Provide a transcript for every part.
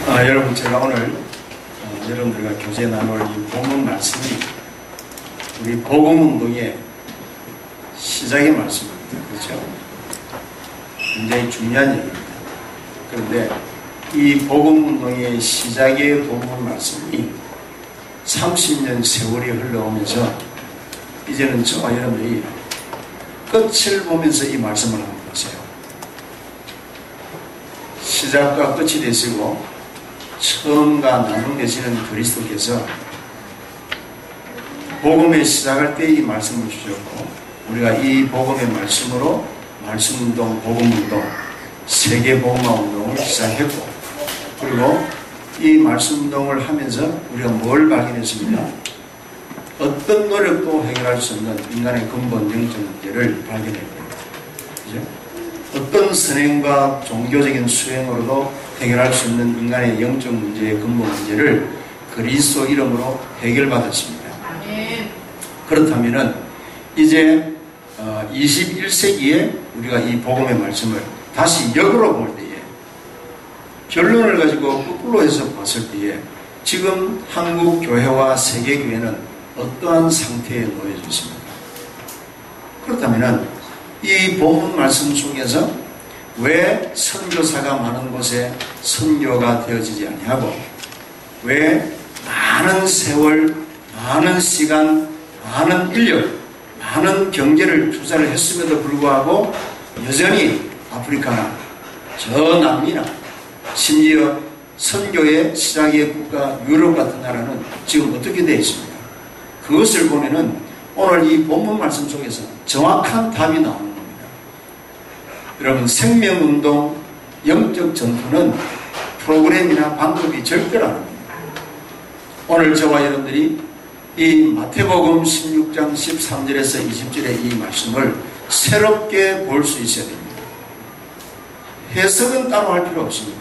여러분, 제가 오늘 여러분들과 교제 나눌 이 본문 말씀이 우리 복음운동의 시작의 말씀입니다. 그렇죠? 굉장히 중요한 얘기입니다. 그런데 이 복음운동의 시작의 본문 말씀이 30년 세월이 흘러오면서 이제는 저와 여러분들이 끝을 보면서 이 말씀을 한번 보세요. 시작과 끝이 되시고 처음과 나중 되시는 그리스도께서 복음의 시작할 때 이 말씀을 주셨고, 우리가 이 복음의 말씀으로 말씀운동, 복음운동, 세계복음화운동을 시작했고, 그리고 이 말씀운동을 하면서 우리가 뭘 발견했습니까? 어떤 노력도 해결할 수 없는 인간의 근본 영적 문제를 발견했고요. 그죠? 어떤 선행과 종교적인 수행으로도 해결할 수 없는 인간의 영적 문제의 근본 문제를 그리스도 이름으로 해결받았습니다. 그렇다면 이제 21세기에 우리가 이 복음의 말씀을 다시 역으로 볼 때에, 결론을 가지고 거꾸로 해서 봤을 때에 지금 한국 교회와 세계 교회는 어떠한 상태에 놓여져 있습니까? 그렇다면 이 본문 말씀 속에서 왜 선교사가 많은 곳에 선교가 되어지지 아니하고, 왜 많은 세월, 많은 시간, 많은 인력, 많은 경제를 투자를 했음에도 불구하고 여전히 아프리카나 저 남미나 심지어 선교의 시작의 국가 유럽 같은 나라는 지금 어떻게 되어 있습니까? 그것을 보면은 오늘 이 본문 말씀 속에서 정확한 답이 나오는 겁니다. 여러분, 생명운동, 영적 전투는 프로그램이나 방법이 절대로 아닙니다. 오늘 저와 여러분들이 이 마태복음 16장 13절에서 20절의 이 말씀을 새롭게 볼 수 있어야 됩니다. 해석은 따로 할 필요 없습니다.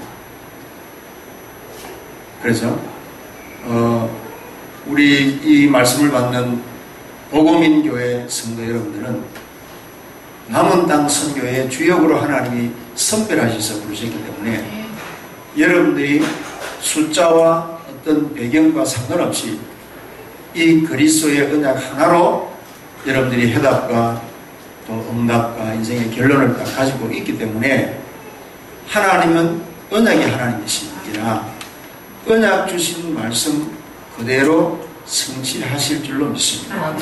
그래서 우리 이 말씀을 받는 복음인교회 성도 여러분들은 남은 땅 선교의 주역으로 하나님이 선별하셔서 부르셨기 때문에 여러분들이 숫자와 어떤 배경과 상관없이 이 그리스도의 언약 하나로 여러분들이 해답과 또 응답과 인생의 결론을 딱 가지고 있기 때문에 하나님은 언약의 하나님이시니라 언약 주신 말씀 그대로 성취하실 줄로 믿습니다.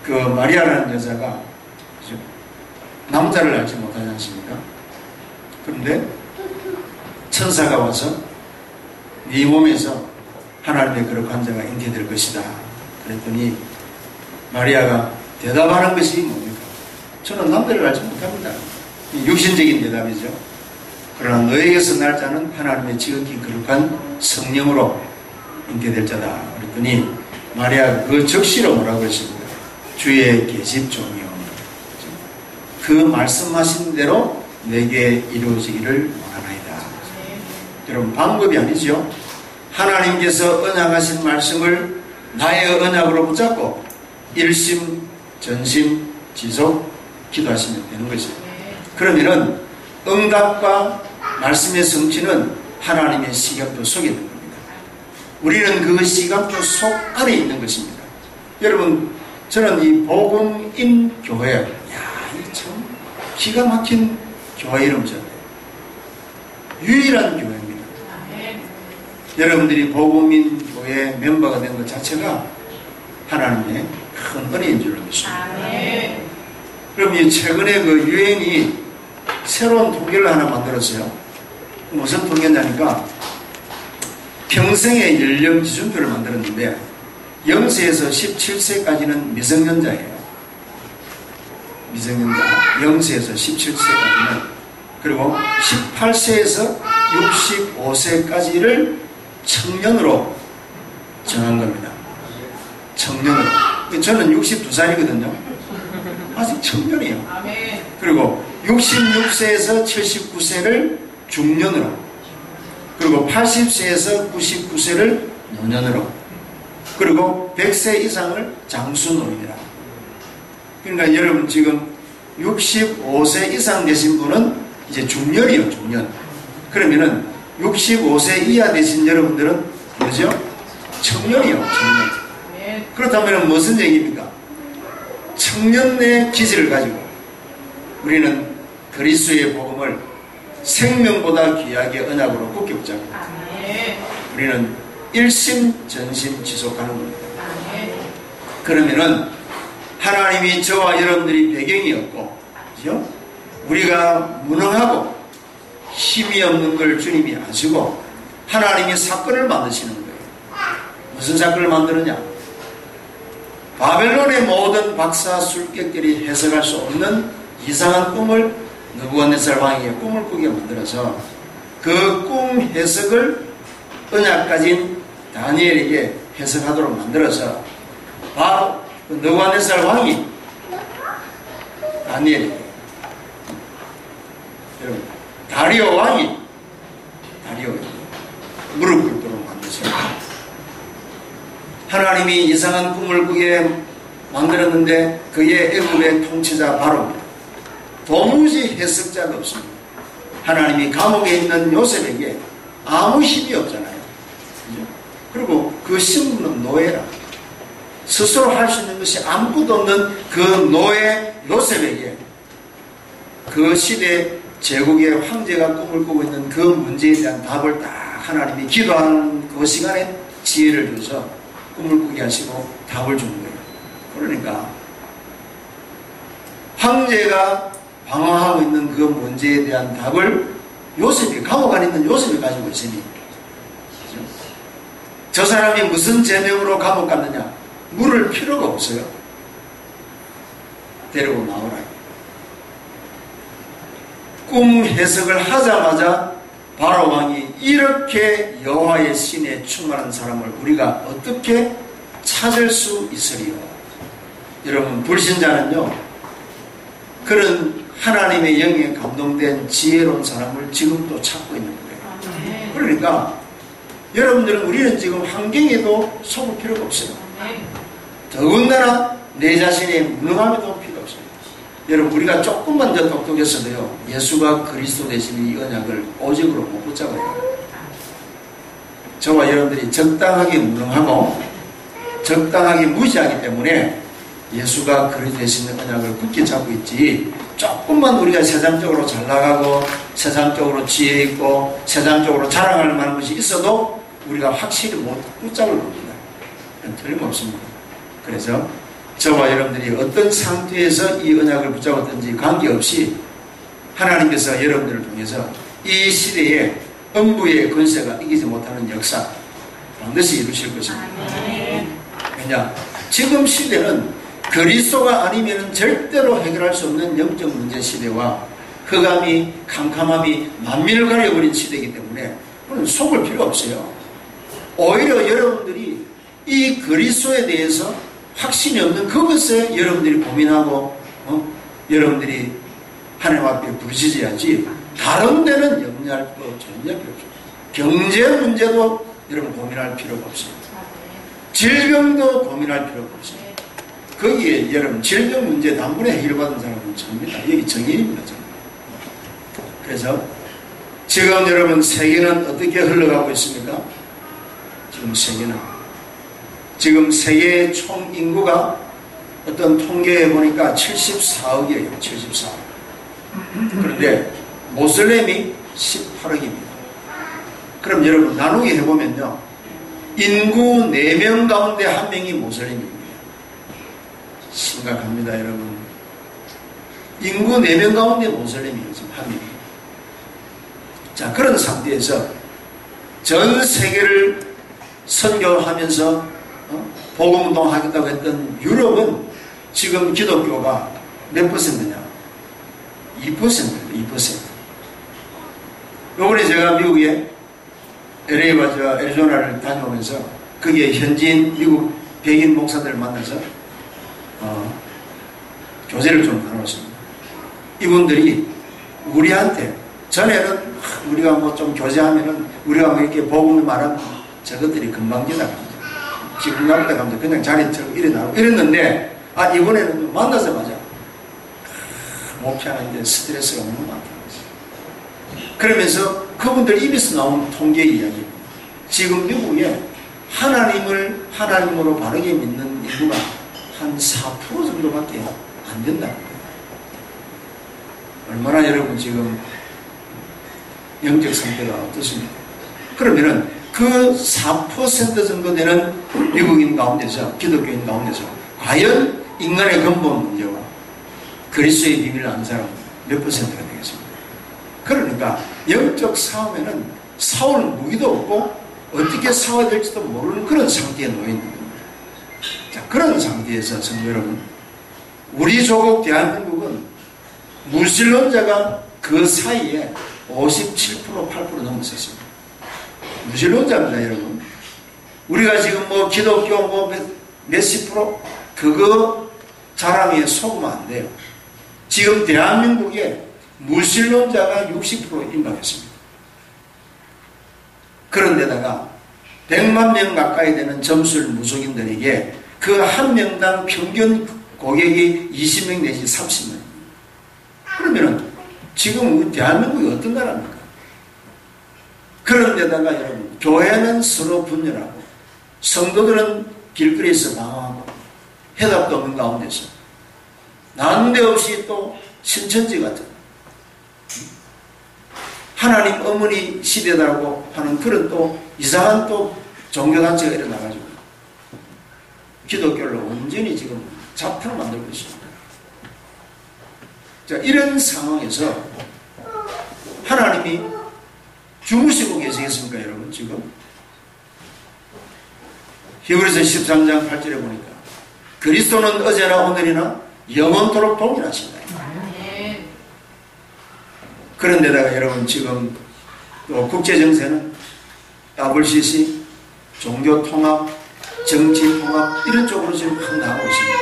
그 마리아라는 여자가 남자를 알지 못하지 않습니까? 그런데 천사가 와서 네 몸에서 하나님의 거룩한 자가 잉태될 것이다 그랬더니 마리아가 대답하는 것이 뭡니까? 저는 남자를 알지 못합니다. 육신적인 대답이죠. 그러나 너에게서 날 자는 하나님의 지극히 거룩한 성령으로 잉태될 자다 그랬더니 마리아가 그 적시로 뭐라고 했습니까? 주의 계집종이요, 그 말씀하신 대로 내게 이루어지기를 원하나이다. 여러분, 방법이 아니죠. 하나님께서 언약하신 말씀을 나의 언약으로 붙잡고 일심, 전심, 지속 기도하시면 되는 것이죠. 그러면은 응답과 말씀의 성취는 하나님의 시각도 속에 있는 겁니다. 우리는 그 시각도 속 안에 있는 것입니다. 여러분, 저는 이 복음인 교회, 이 참 기가 막힌 교회 이름이잖아요. 유일한 교회입니다. 여러분들이 복음인 교회 멤버가 된 것 자체가 하나님의 큰 은혜인 줄로 믿습니다. 그럼 최근에 그 유엔이 새로운 통계를 하나 만들었어요. 무슨 통계냐니까 평생의 연령 기준표를 만들었는데 0세에서 17세까지는 미성년자예요. 미성년자 0세에서 17세까지는, 그리고 18세에서 65세까지를 청년으로 정한 겁니다. 청년으로. 저는 62살이거든요. 아직 청년이에요. 그리고 66세에서 79세를 중년으로, 그리고 80세에서 99세를 노년으로, 그리고 100세 이상을 장수노인이라. 그러니까 여러분, 지금 65세 이상 되신 분은 이제 중년이요, 중년. 그러면은 65세 이하 되신 여러분들은 뭐죠? 청년이요, 청년. 그렇다면 무슨 얘기입니까? 청년의 기질을 가지고 우리는 그리스도의 복음을 생명보다 귀하게 언약으로 굳게 붙잡고 우리는 일심전심 지속하는 겁니다. 그러면은 하나님이 저와 여러분들이 배경이었고, 그죠? 우리가 무능하고 힘이 없는 걸 주님이 아시고 하나님이 사건을 만드시는 거예요. 무슨 사건을 만드느냐? 바벨론의 모든 박사 술객들이 해석할 수 없는 이상한 꿈을 느부갓네살 왕에게 꿈을 꾸게 만들어서 그 꿈 해석을 언약 가진 다니엘에게 해석하도록 만들어서 바로 그 느부갓네살 왕이 다니엘에게, 여러분, 다리오 왕이 다리오에게 무릎 꿇도록 만드셨습니다. 하나님이 이상한 꿈을 꾸게 만들었는데 그의 애굽의 통치자 바로입니다. 도무지 해석자가 없습니다. 하나님이 감옥에 있는 요셉에게 아무 힘이 없잖아요. 그리고 그 신분은 노예라. 스스로 할 수 있는 것이 아무것도 없는 그 노예 요셉에게 그 시대 제국의 황제가 꿈을 꾸고 있는 그 문제에 대한 답을 딱 하나님이 기도하는 그 시간에 지혜를 줘서 꿈을 꾸게 하시고 답을 주는 거예요. 그러니까 황제가 방황하고 있는 그 문제에 대한 답을 요셉이, 감옥 안에 있는 요셉이 가지고 있으니, 저 사람이 무슨 제명으로 감옥 갔느냐? 물을 필요가 없어요. 데리고 나오라. 꿈 해석을 하자마자 바로 왕이 이렇게 여호와의 신에 충만한 사람을 우리가 어떻게 찾을 수 있으리요? 여러분, 불신자는요, 그런 하나님의 영에 감동된 지혜로운 사람을 지금도 찾고 있는 거예요. 그러니까 여러분들은, 우리는 지금 환경에도 속을 필요가 없어요. 더군다나 내 자신의 무능함에도 필요 없어요. 여러분, 우리가 조금만 더 똑똑했어도요, 예수가 그리스도 되신 이 언약을 오직으로 못 붙잡아요. 저와 여러분들이 적당하게 무능하고 적당하게 무지하기 때문에 예수가 그리스도 되신 언약을 굳게 잡고 있지, 조금만 우리가 세상적으로 잘 나가고 세상적으로 지혜 있고 세상적으로 자랑할 만한 것이 있어도 우리가 확실히 못 붙잡을 겁니다. 틀림없습니다. 그래서 저와 여러분들이 어떤 상태에서 이 언약을 붙잡았든지 관계없이 하나님께서 여러분들을 통해서 이 시대에 음부의 권세가 이기지 못하는 역사 반드시 이루실 것입니다. 왜냐? 지금 시대는 그리스도가 아니면 절대로 해결할 수 없는 영적 문제 시대와 흑암이, 캄캄함이 만민을 가려버린 시대이기 때문에 속을 필요 없어요. 오히려 여러분들이 이 그리스도에 대해서 확신이 없는 그것에 여러분들이 고민하고 여러분들이 하나님 앞에 부르짖어야지, 다른 데는 염려할 거 전혀 필요 없어요. 경제 문제도 여러분 고민할 필요가 없어요. 질병도 고민할 필요가 없어요. 거기에 여러분 질병 문제 단번에 해결받은 사람은 접니다. 여기 정인입니다. 정인. 그래서 지금 여러분 세계는 어떻게 흘러가고 있습니까? 지금 세계의 총 인구가 어떤 통계에 보니까 74억이에요. 74억. 그런데 모슬렘이 18억입니다. 그럼 여러분 나누기 해보면요, 인구 4명 가운데 1명이 모슬렘입니다. 심각합니다, 여러분. 인구 4명 가운데 모슬렘이 지금 1명입니다. 자, 그런 상태에서 전 세계를 선교하면서 복음운동 하겠다고 했던 유럽은 지금 기독교가 몇 퍼센트냐? 2%예요. 2%. 요번에 제가 미국에 LA와 애리조나를 다녀오면서 거기에 현지인 미국 백인 목사들을 만나서 교제를 좀 나눴습니다. 이분들이 우리한테, 전에는 우리가 뭐 좀 교제하면은 우리가 뭐 이렇게 복음을 말하면 저것들이 금방 지나갑니다. 기분 나쁠 때 가면 그냥 자리처럼 일어나고 이랬는데, 이번에는 만나자마자 목표하는데 스트레스가 너무 많다는 거죠. 그러면서 그분들 입에서 나온 통계 이야기, 지금 미국에 하나님을 하나님으로 바르게 믿는 인구가 한 4% 정도밖에 안 된다. 얼마나 여러분 지금 영적 상태가 어떻습니까? 그러면은 그 4% 정도 되는 미국인 가운데서, 기독교인 가운데서 과연 인간의 근본 문제와 그리스도의 비밀을 아는 사람은 몇 퍼센트가 되겠습니까? 그러니까 영적 싸움에는 싸울 무기도 없고 어떻게 싸워야 될지도 모르는 그런 상태에 놓여 있는 겁니다. 자, 그런 상태에서 성도 여러분, 우리 조국 대한민국은 무신론자가 그 사이에 57%, 8% 넘었었습니다. 무신론자입니다, 여러분. 우리가 지금 뭐 기독교 뭐 몇십 프로 그거 자랑에 속으면 안 돼요. 지금 대한민국에 무신론자가 60% 임박했습니다. 그런데다가 100만 명 가까이 되는 점술 무속인들에게 그 한 명당 평균 고객이 20명 내지 30명. 그러면은 지금 우리 대한민국이 어떤 나라입니까? 그런데다가 여러분, 교회는 서로 분열하고 성도들은 길거리에서 방황하고 해답도 없는 가운데서 난데없이 또 신천지 같은 하나님 어머니 시대다라고 하는 그런 또 이상한 또 종교단체가 일어나가지고 기독교를 완전히 지금 자포로 만들고 있습니다. 자, 이런 상황에서 하나님이 주무시고 계시겠습니까, 여러분? 지금 히브리서 13장 8절에 보니까 그리스도는 어제나 오늘이나 영원토록 동일하신다. 그런데다가 여러분, 지금 또 국제정세는 WCC, 종교통합, 정치통합 이런 쪽으로 지금 확 나가고 있습니다.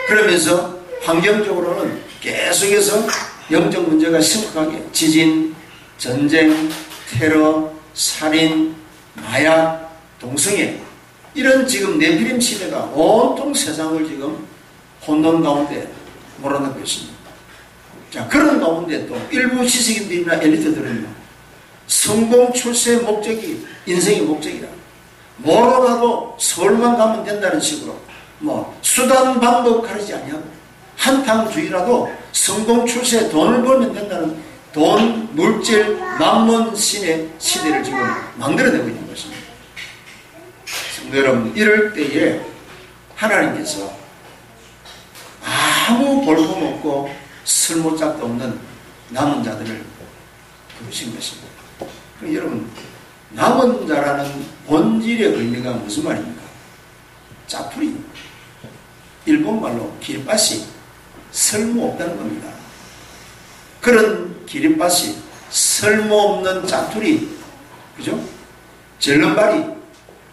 그러면서 환경적으로는 계속해서 영적 문제가 심각하게 지진, 전쟁, 테러, 살인, 마약, 동성애 이런 지금 네피림 시대가 온통 세상을 지금 혼돈 가운데 몰아넣고 있습니다. 자, 그런 가운데 또 일부 지식인들이나 엘리트들은요, 성공 출세의 목적이 인생의 목적이다. 뭐로라도 서울만 가면 된다는 식으로 뭐 수단 방법 가리지 아니하고 한탕주의라도 성공 출세에 돈을 벌면 된다는 돈, 물질, 만몬 신의 시대를 지금 만들어내고 있는 것입니다. 성도 여러분, 이럴 때에 하나님께서 아무 볼품없고 쓸모짝도 없는 남은 자들을 부르신 것입니다. 여러분, 남은 자라는 본질의 의미가 무슨 말입니까? 짜투리, 일본말로 기립바시, 쓸모없다는 겁니다. 그런 기립바시, 쓸모없는 짜투리, 그죠? 절름발이,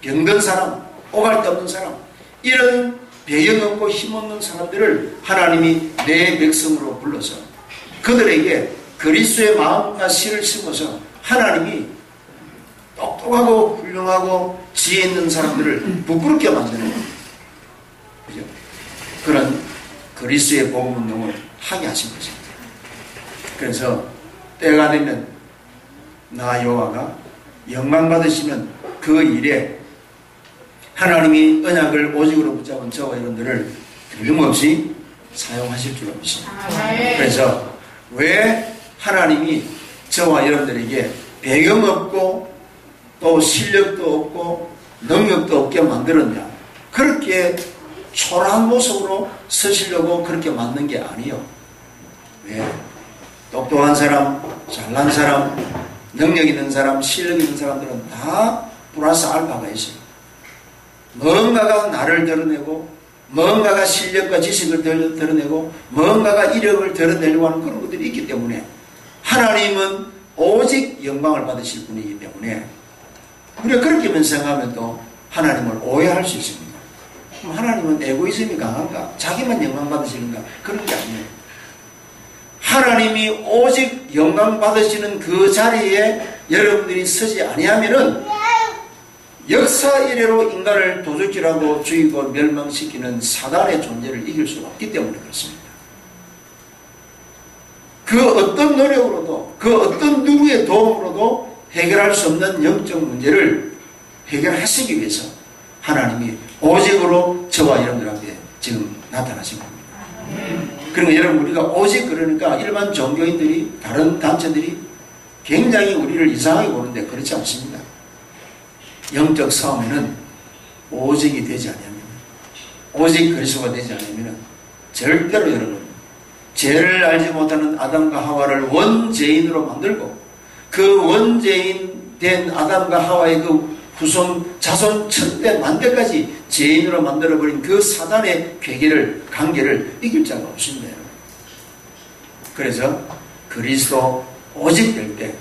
병든 사람, 오갈 데 없는 사람, 이런 배경 없고 힘없는 사람들을 하나님이 내 백성으로 불러서 그들에게 그리스도의 마음과 씨를 심어서 하나님이 똑똑하고 훌륭하고 지혜 있는 사람들을 부끄럽게 만드는 거예요. 그죠? 그런 그리스도의 복음 운동을 하게 하신 것입니다. 그래서 때가 되면 나 여호와가 영광 받으시는 그 일에 하나님이 언약을 오직으로 붙잡은 저와 여러분들을 틀림없이 사용하실 줄 믿습니다. 그래서 왜 하나님이 저와 여러분들에게 배경 없고 또 실력도 없고 능력도 없게 만들었냐? 그렇게 초라한 모습으로 서시려고 그렇게 만든 게 아니에요. 왜? 똑똑한 사람, 잘난 사람, 능력 있는 사람, 실력 있는 사람들은 다 플러스 알파가 있어요. 뭔가가 나를 드러내고 뭔가가 실력과 지식을 드러내고 뭔가가 이력을 드러내려고 하는 그런 것들이 있기 때문에 하나님은 오직 영광을 받으실 분이기 때문에 우리가 그렇게만 생각하면 또 하나님을 오해할 수 있습니다. 그럼 하나님은 에고이즘이 강한가? 자기만 영광 받으시는가? 그런 게 아니에요. 하나님이 오직 영광 받으시는 그 자리에 여러분들이 서지 아니하면은 역사 이래로 인간을 도둑질하고 죽이고 멸망시키는 사단의 존재를 이길 수가 없기 때문에 그렇습니다. 그 어떤 노력으로도 그 어떤 누구의 도움으로도 해결할 수 없는 영적 문제를 해결하시기 위해서 하나님이 오직으로 저와 여러분들한테 지금 나타나신 겁니다. 그러니까 여러분 우리가 오직 그러니까 일반 종교인들이 다른 단체들이 굉장히 우리를 이상하게 보는데 그렇지 않습니다. 영적 싸움에는 오직이 되지 않으면 오직 그리스도가 되지 않으면 절대로 여러분 죄를 알지 못하는 아담과 하와를 원죄인으로 만들고 그 원죄인 된 아담과 하와의 그 후손 자손 천대 만대까지 죄인으로 만들어버린 그 사단의 관계를 이길 자가 없습니다. 그래서 그리스도 오직 될 때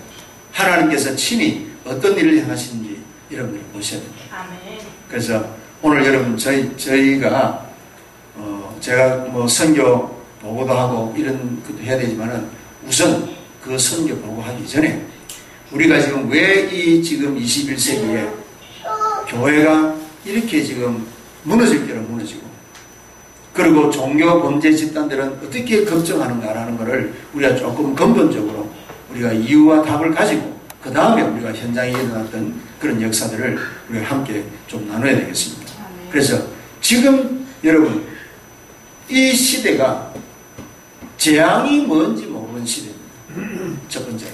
하나님께서 친히 어떤 일을 행하시는지 여러분들이 보셔야 됩니다. 아멘. 그래서 오늘 여러분 저희가 제가 뭐 선교 보고도 하고 이런 것도 해야 되지만은 우선 그 선교 보고하기 전에 우리가 지금 왜 이 지금 21세기에 교회가 이렇게 지금 무너질 대로 무너지고 그리고 종교 범죄 집단들은 어떻게 걱정하는가라는 것을 우리가 조금 근본적으로 우리가 이유와 답을 가지고 그 다음에 우리가 현장에 일어났던 그런 역사들을 우리가 함께 좀 나눠야 되겠습니다. 그래서 지금 여러분 이 시대가 재앙이 뭔지 모르는 시대입니다. 첫 번째로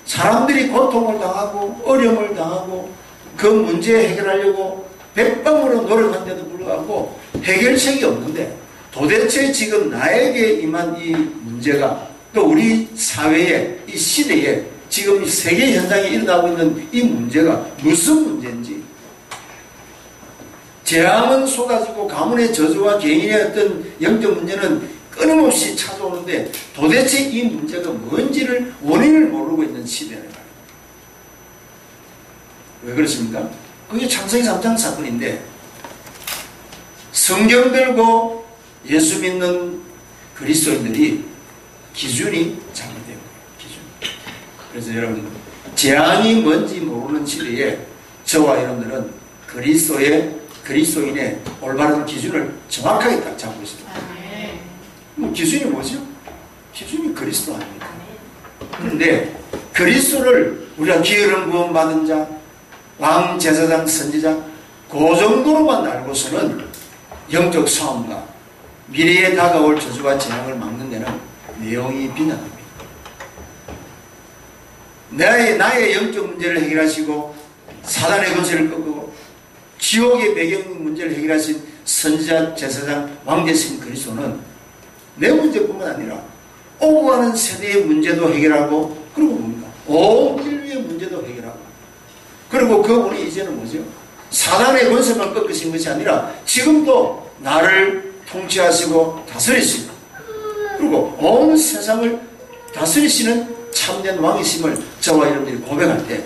사람들이 고통을 당하고 어려움을 당하고 그 문제 해결하려고 백방으로 노력한데도 불구하고 해결책이 없는데 도대체 지금 나에게 임한 이 문제가 또 우리 사회에 이 시대에 지금 세계 현장에 일어나고 있는 이 문제가 무슨 문제인지 재앙은 쏟아지고 가문의 저주와 개인의 어떤 영적 문제는 끊임없이 찾아오는데 도대체 이 문제가 뭔지를 원인을 모르고 있는 시대라는 거예요. 왜 그렇습니까? 그게 창세기 3장 사건인데 성경 들고 예수 믿는 그리스도인들이 기준이 잘못된 거예요. 기준. 그래서 여러분 재앙이 뭔지 모르는 시대에 저와 여러분들은 그리스도인의 올바른 기준을 정확하게 딱 잡고 있습니다. 기준이 뭐죠? 기준이 그리스도 아닙니까? 그런데 그리스도를 우리가 기름 부음 받은 자, 왕, 제사장, 선지자 그 정도로만 알고서는 영적 싸움과 미래에 다가올 저주와 재앙을 막는 데는 내용이 빈약합니다. 나의 영적 문제를 해결하시고 사단의 권세를 꺾고 지옥의 배경 문제를 해결하신 선지자, 제사장, 왕제신 그리스도는 내 문제뿐만 아니라 오고 가는 세대의 문제도 해결하고 그리고 뭡니까? 온 인류의 문제도 해결하고 그리고 그분이 이제는 뭐죠? 사단의 권세만 꺾으신 것이 아니라 지금도 나를 통치하시고 다스리시고 그리고 온 세상을 다스리시는 참된 왕이심을 저와 여러분들이 고백할 때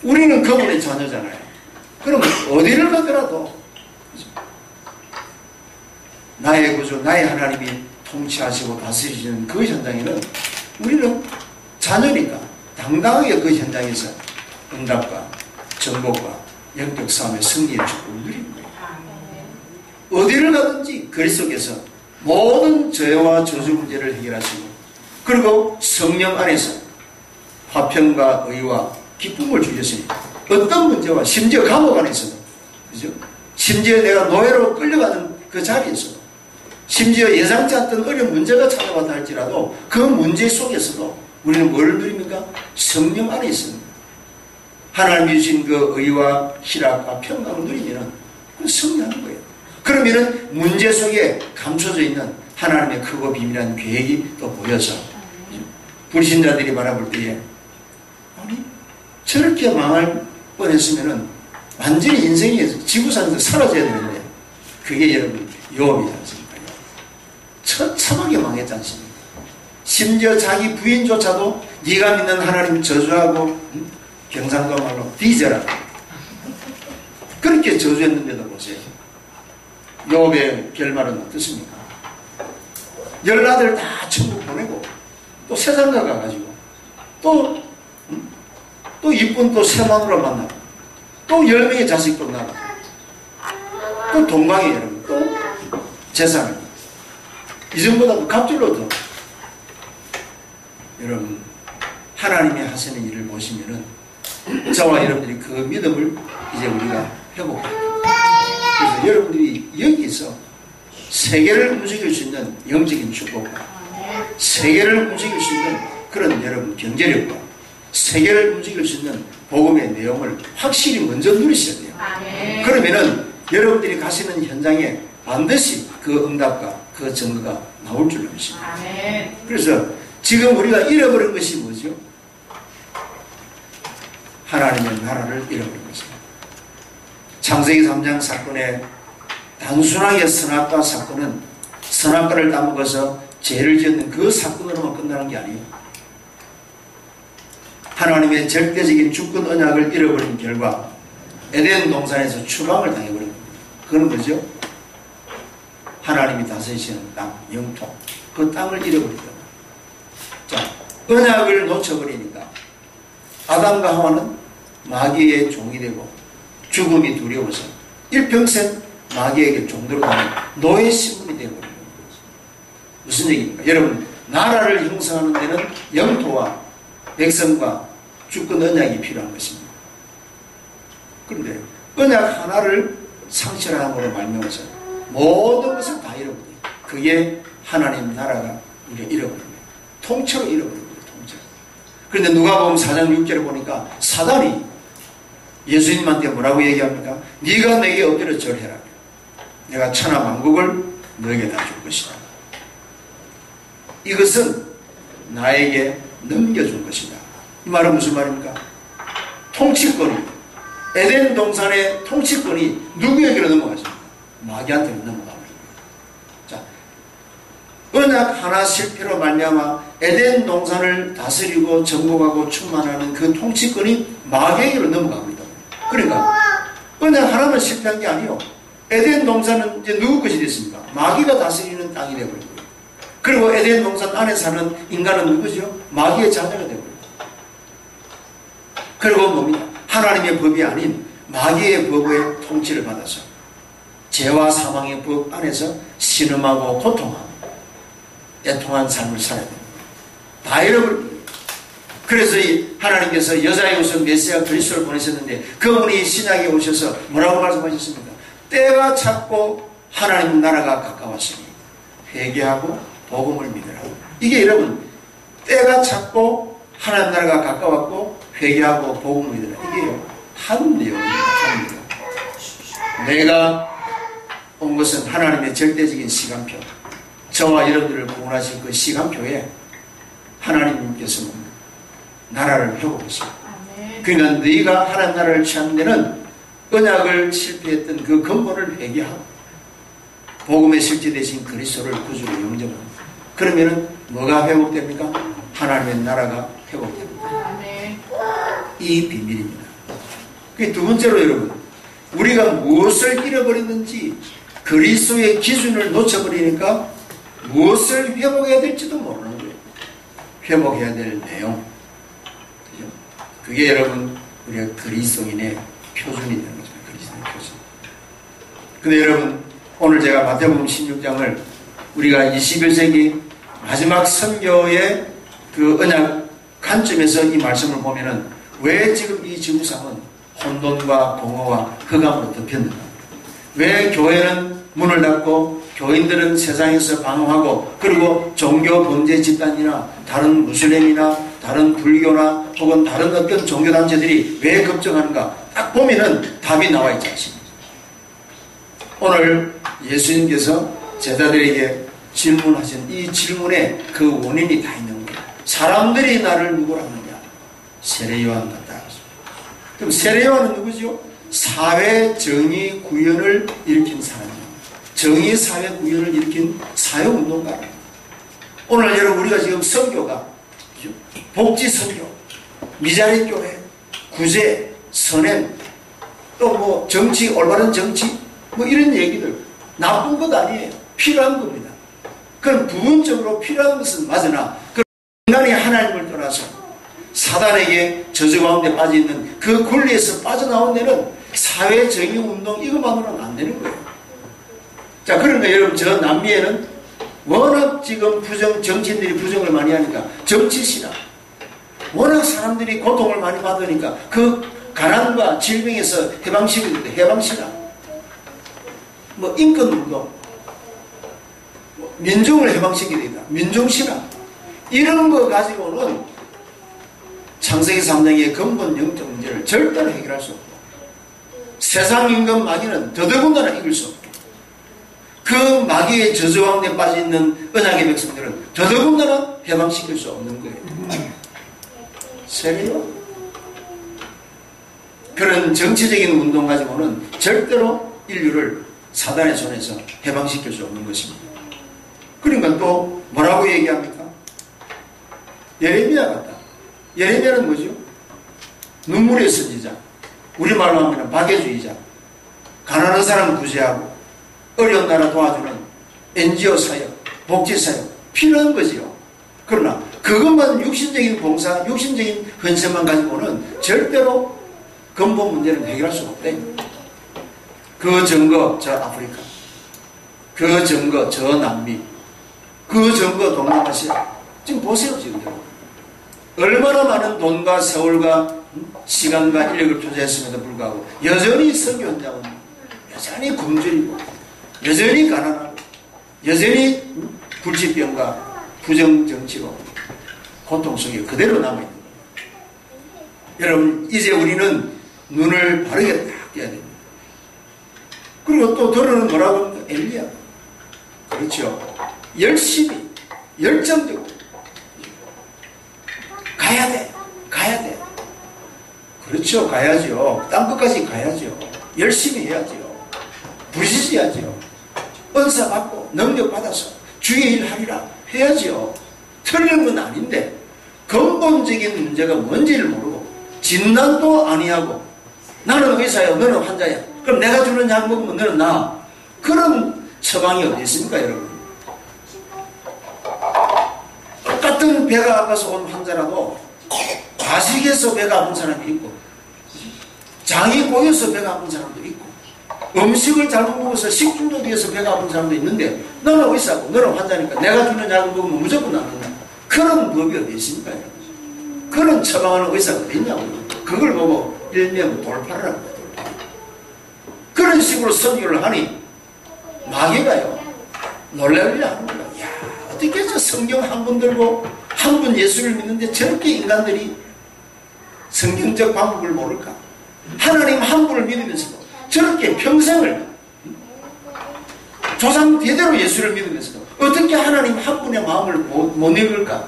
우리는 그분의 자녀잖아요. 그러면 어디를 가더라도 나의 구주, 나의 하나님이 통치하시고 다스리시는 그 현장에는 우리는 자녀니까 당당하게 그 현장에서 응답과 정복과 영적 싸움의 승리의 축복을 누리는 거예요. 어디를 가든지 그리스도께서 모든 죄와 저주 문제를 해결하시고 그리고 성령 안에서 화평과 의와 기쁨을 주셨으니 어떤 문제와 심지어 감옥 안에서도 그죠? 심지어 내가 노예로 끌려가는 그 자리에서도 심지어 예상치 않던 어려운 문제가 찾아왔다 할지라도 그 문제 속에서도 우리는 뭘 누립니까? 성령 안에 있습니다. 하나님이 주신 그 의와 희락과 평강을 누리면 그건 승리하는 거예요. 그러면은 문제 속에 감춰져 있는 하나님의 크고 비밀한 계획이 또 보여서 불신자들이 바라볼 때에 아니 저렇게 망할 뻔했으면은 완전히 인생이 지구상에서 사라져야 되는데 그게 여러분 욥이지 않습니까? 처참하게 망했지 않습니까? 심지어 자기 부인조차도 네가 믿는 하나님 저주하고 경상도 말로 뒤져라 그렇게 저주했는데도 보세요. 욥의 결말은 어떻습니까? 10아들 다 천국 보내고 또 세상가 가가지고 또 이쁜 또 새 마누라 만나고 또 10명의 자식도 낳고 또 동방에 여러분 또 재산을 이전보다도 갑질로 더 여러분 하나님이 하시는 일을 보시면은 저와 여러분들이 그 믿음을 이제 우리가 회복해야 됩니다. 그래서 여러분들이 여기서 세계를 움직일 수 있는 영적인 축복과 세계를 움직일 수 있는 그런 여러분 경제력과 세계를 움직일 수 있는 복음의 내용을 확실히 먼저 누리셔야 돼요. 그러면은 여러분들이 가시는 현장에 반드시 그 응답과 그 증거가 나올 줄 믿습니다. 그래서 지금 우리가 잃어버린 것이 뭐죠? 하나님의 나라를 잃어버린 것입니다. 창세기 3장 사건에 단순하게 선악과 사건은 선악과를 따먹어서 죄를 지었는 그 사건으로만 끝나는 게 아니에요. 하나님의 절대적인 주권 언약을 잃어버린 결과 에덴 동산에서 추방을 당해버린 겁니다. 그건 뭐죠? 하나님이 다스리시는 땅, 영토, 그 땅을 잃어버리다. 자, 언약을 놓쳐버리니까 아담과 하와는 마귀의 종이 되고 죽음이 두려워서 일평생 마귀에게 종대로 다니는 노예 신분이 되어버리는 거죠. 무슨 얘기입니까? 여러분, 나라를 형성하는 데는 영토와 백성과 주권 언약이 필요한 것입니다. 그런데 언약 하나를 상실함으로 말미암아서 모든 것을 다 잃어버려요. 그게 하나님 나라가 우리가 잃어버립니다. 통째로 잃어버립니다. 통째로. 그런데 누가복음 4장 6절에 보니까 사단이 예수님한테 뭐라고 얘기합니까? 네가 내게 엎드려 절해라. 내가 천하 만국을 너에게 다 줄 것이다. 이것은 나에게 넘겨준 것이다. 이 말은 무슨 말입니까? 통치권이, 에덴 동산의 통치권이 누구에게로 넘어가십니까? 마귀한테 넘어갑니다. 자, 언약 하나 실패로 말미암아 에덴 동산을 다스리고 정복하고 충만하는 그 통치권이 마귀에게로 넘어갑니다. 그러니까 언약 하나만 실패한 게 아니에요. 에덴 동산은 이제 누구 것이 됐습니까? 마귀가 다스리는 땅이 되어버린 거예요. 그리고 에덴 동산 안에 사는 인간은 누구죠? 마귀의 자녀가 되어버린 거예요. 그리고 뭡니까? 하나님의 법이 아닌 마귀의 법의 통치를 받아서 죄와 사망의 법 안에서 신음하고 고통하고 애통한 삶을 살아야 됩니다. 다 잃어버립니다. 그래서 하나님께서 여자의 우선 메시아 그리스도를 보내셨는데 그분이 신약에 오셔서 뭐라고 말씀하셨습니까? 때가 찼고 하나님 나라가 가까웠으니 회개하고 복음을 믿으라. 이게 여러분 때가 찼고 하나님 나라가 가까웠고 회개하고 복음을 믿으라. 이게요 한 내용입니다. 한 내용. 내가 온 것은 하나님의 절대적인 시간표, 저와 여러분들을 구원하실 그 시간표에 하나님께서는 나라를 회복하십니다. 그러니까 너희가 하나님 나라를 취하는 데는 언약을 실패했던 그 근본을 회개하고 복음의 실제 대신 그리스도를 구주로 영접합니다. 그러면은 뭐가 회복됩니까? 하나님의 나라가 회복됩니다. 이 비밀입니다. 두 번째로 여러분, 우리가 무엇을 잃어버렸는지 그리스도의 기준을 놓쳐버리니까 무엇을 회복해야 될지도 모르는 거예요. 회복해야 될 내용. 그죠? 그게 여러분 우리가 그리스도인의 표준이 되는 거죠. 그리스도의 표준. 근데 여러분 오늘 제가 마태복음 16장을 우리가 21세기 마지막 선교의 그 언약 관점에서 이 말씀을 보면은 왜 지금 이 지구상은 혼돈과 공허와 흑암으로 덮였는가? 왜 교회는 문을 닫고 교인들은 세상에서 방황하고 그리고 종교 범죄 집단이나 다른 무슬림이나 다른 불교나 혹은 다른 어떤 종교단체들이 왜 걱정하는가? 딱 보면은 답이 나와 있지 않습니까? 오늘 예수님께서 제자들에게 질문하신 이 질문에 그 원인이 다 있는 거예요. 사람들이 나를 누구라 하느냐? 세례요한 같다. 그럼 세례요한은 누구죠? 사회 정의 구현을 일으킨 사람입니다. 정의 사회 구현을 일으킨 사회운동가입니다. 오늘 여러분 우리가 지금 선교가 복지 선교, 미자리 교회, 구제, 선행, 또 뭐 정치, 올바른 정치, 뭐 이런 얘기들 나쁜 것 아니에요. 필요한 겁니다. 그럼 부분적으로 필요한 것은 맞으나 인간이 하나님을 떠나서 사단에게 저주 가운데 빠져있는 그 권리에서 빠져나온 데는 사회 정의 운동 이것만으로는 안 되는 거예요. 자, 그러니까 여러분 저 남미에는 워낙 지금 정치인들이 부정을 많이 하니까 정치 실화. 워낙 사람들이 고통을 많이 받으니까 그 가난과 질병에서 해방시키는데 해방 실화. 뭐 인권운동, 민중을 해방시켜야 된다. 민중 실화. 이런 거 가지고는 창세기 3장의 근본 영적 문제를 절대로 해결할 수 없고 세상 임금 마귀는 더더군다나 이길 수 없고 그 마귀의 저주왕에 빠져있는 언약의 백성들은 더더군다나 해방시킬 수 없는 거예요. 세례요? 그런 정치적인 운동 가지고는 절대로 인류를 사단의 손에서 해방시킬 수 없는 것입니다. 그러니까 또 뭐라고 얘기합니까? 예레미야 같다. 예레미야는 뭐죠? 눈물의 선지자, 우리말로 하면 박애주의자, 가난한 사람 구제하고 어려운 나라 도와주는 NGO 사역, 복지사역 필요한 거지요. 그러나 그것만 육신적인 봉사, 육신적인 헌신만 가지고는 절대로 근본 문제는 해결할 수 없대. 그 증거 저 아프리카, 그 증거 저 남미, 그 증거 동남아시아. 지금 보세요. 지금 얼마나 많은 돈과 세월과 시간과 인력을 투자했음에도 불구하고 여전히 선교 현장은 여전히 굶주리고 여전히 가난하고 여전히 불치병과 부정정치로 고통 속에 그대로 남아있는 거예요. 여러분 이제 우리는 눈을 바르게 딱 떼야 됩니다. 그리고 또 더러는 뭐라고 합니까? 엘리야. 그렇죠. 열심히 열정적으로 가야 돼. 가야 돼. 그렇죠. 가야죠. 땅끝까지 가야죠. 열심히 해야죠. 부르짖어야죠. 은사 받고 능력 받아서 주의 일 하리라 해야죠. 틀린 건 아닌데 근본적인 문제가 뭔지를 모르고 진단도 아니하고 나는 의사야 너는 환자야 그럼 내가 주는 약 먹으면 너는 나아. 그런 처방이 어디 있습니까 여러분? 똑같은 배가 아파서 온 환자라도 과식해서 배가 아픈 사람이 있고 장이 꼬여서 배가 아픈 사람도 있고 음식을 잘못 먹어서 식중독에서 배가 아픈 사람도 있는데 너는 의사고 너는 환자니까 내가 주는 약을 먹으면 무조건 낫는다. 그런 법이 어디 있습니까? 그런 처방하는 의사가 어디 있냐고. 그걸 보고 일명 돌파를 합니다. 돌파. 그런 식으로 선교를 하니 마귀가요 놀라리라 하는 거야. 야, 어떻게 저 성경 한 번 들고 한 분 예수를 믿는데 저렇게 인간들이 성경적 방법을 모를까? 하나님 한 분을 믿으면서도 저렇게 평생을 조상 대대로 예수를 믿으면서도 어떻게 하나님 한 분의 마음을 못 읽을까?